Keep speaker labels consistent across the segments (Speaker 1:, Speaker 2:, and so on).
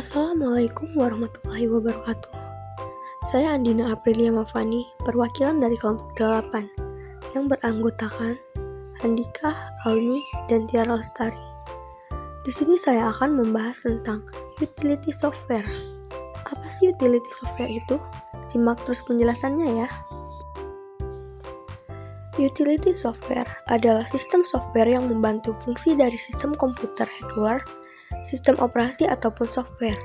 Speaker 1: Assalamualaikum warahmatullahi wabarakatuh. Saya Andina Aprilia Mafani, perwakilan dari kelompok 8 yang beranggotakan Andika, Alni, dan Tiara Lestari. Di sini saya akan membahas tentang utility software. Apa sih utility software itu? Simak terus penjelasannya ya. Utility software adalah sistem software yang membantu fungsi dari sistem komputer hardware, sistem operasi ataupun software,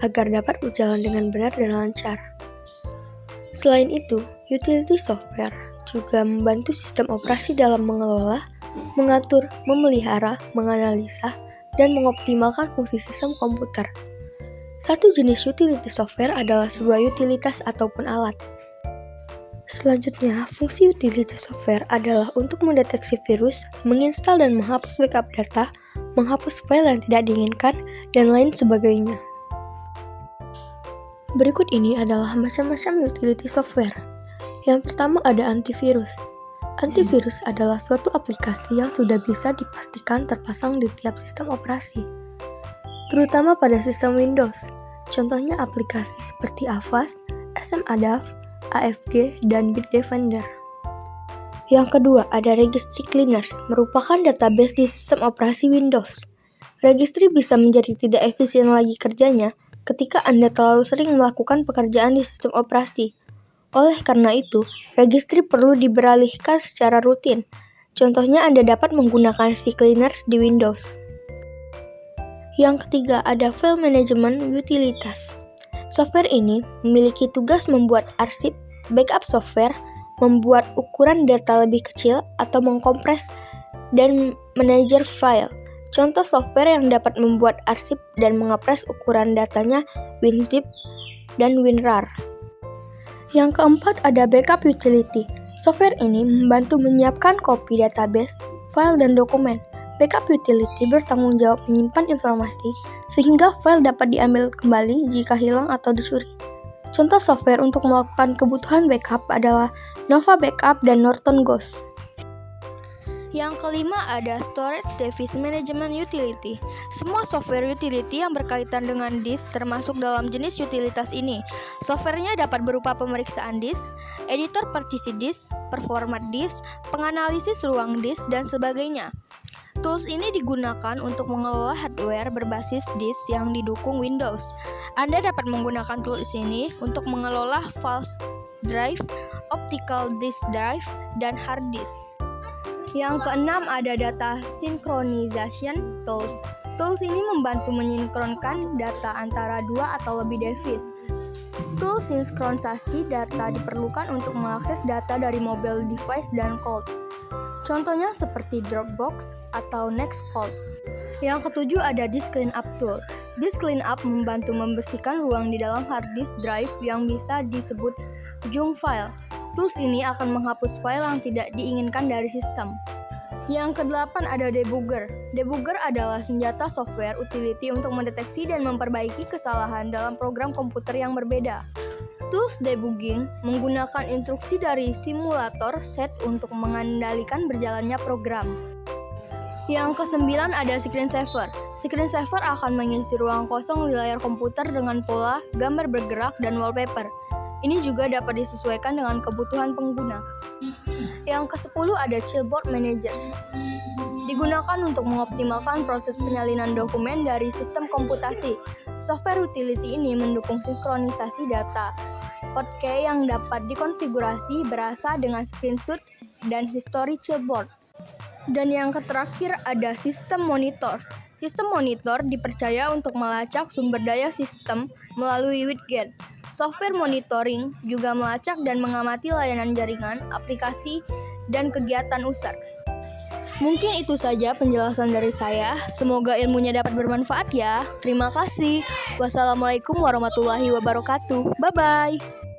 Speaker 1: agar dapat berjalan dengan benar dan lancar. Selain itu, utility software juga membantu sistem operasi dalam mengelola, mengatur, memelihara, menganalisa, dan mengoptimalkan fungsi sistem komputer. Satu jenis utility software adalah sebuah utilitas ataupun alat. Selanjutnya, fungsi utility software adalah untuk mendeteksi virus, menginstal dan menghapus backup data, menghapus file yang tidak diinginkan, dan lain sebagainya. Berikut ini adalah macam-macam utility software. Yang pertama ada antivirus. Antivirus adalah suatu aplikasi yang sudah bisa dipastikan terpasang di tiap sistem operasi, terutama pada sistem Windows. Contohnya aplikasi seperti Avast, SMADAV, AFG, dan Bitdefender. Yang kedua, ada registry cleaners, merupakan database di sistem operasi Windows. Registry bisa menjadi tidak efisien lagi kerjanya ketika Anda terlalu sering melakukan pekerjaan di sistem operasi. Oleh karena itu, registry perlu diberalihkan secara rutin. Contohnya Anda dapat menggunakan CCleaners di Windows. Yang ketiga, ada file management utilitas. Software ini memiliki tugas membuat arsip, backup software, membuat ukuran data lebih kecil atau mengkompres dan manajer file. Contoh software yang dapat membuat arsip dan mengepres ukuran datanya WinZip dan WinRAR. Yang keempat ada backup utility. Software ini membantu menyiapkan kopi database, file, dan dokumen. Backup utility bertanggung jawab menyimpan informasi sehingga file dapat diambil kembali jika hilang atau dicuri. Contoh software untuk melakukan kebutuhan backup adalah Nova Backup dan Norton Ghost. Yang kelima ada Storage Device Management Utility. Semua software utility yang berkaitan dengan disk termasuk dalam jenis utilitas ini. Softwarenya dapat berupa pemeriksaan disk, editor partisi disk, performat disk, penganalisis ruang disk, dan sebagainya. Tools ini digunakan untuk mengelola hardware berbasis disk yang didukung Windows. Anda dapat menggunakan tools ini untuk mengelola flash drive, optical disk drive, dan hard disk. Yang keenam ada data synchronization tools. Tools ini membantu mensinkronkan data antara dua atau lebih device. Tools sinkronisasi data diperlukan untuk mengakses data dari mobile device dan cloud. Contohnya seperti Dropbox atau Nextcloud. Yang ketujuh ada Disk Cleanup Tool. Disk Cleanup membantu membersihkan ruang di dalam hard disk drive yang bisa disebut junk file. Tools ini akan menghapus file yang tidak diinginkan dari sistem. Yang kedelapan ada Debugger. Debugger adalah senjata software utility untuk mendeteksi dan memperbaiki kesalahan dalam program komputer yang berbeda. Tools debugging menggunakan instruksi dari simulator set untuk mengendalikan berjalannya program. Yang kesembilan ada screensaver. Screensaver akan mengisi ruang kosong di layar komputer dengan pola, gambar bergerak, dan wallpaper. Ini juga dapat disesuaikan dengan kebutuhan pengguna. Yang ke-10 ada Clipboard Managers. Digunakan untuk mengoptimalkan proses penyalinan dokumen dari sistem komputasi. Software utility ini mendukung sinkronisasi data. Hotkey yang dapat dikonfigurasi berasal dengan screenshot dan history clipboard. Dan yang terakhir ada System Monitor. Sistem monitor dipercaya untuk melacak sumber daya sistem melalui widget. Software monitoring juga melacak dan mengamati layanan jaringan, aplikasi, dan kegiatan user. Mungkin itu saja penjelasan dari saya. Semoga ilmunya dapat bermanfaat ya. Terima kasih. Wassalamualaikum warahmatullahi wabarakatuh. Bye-bye.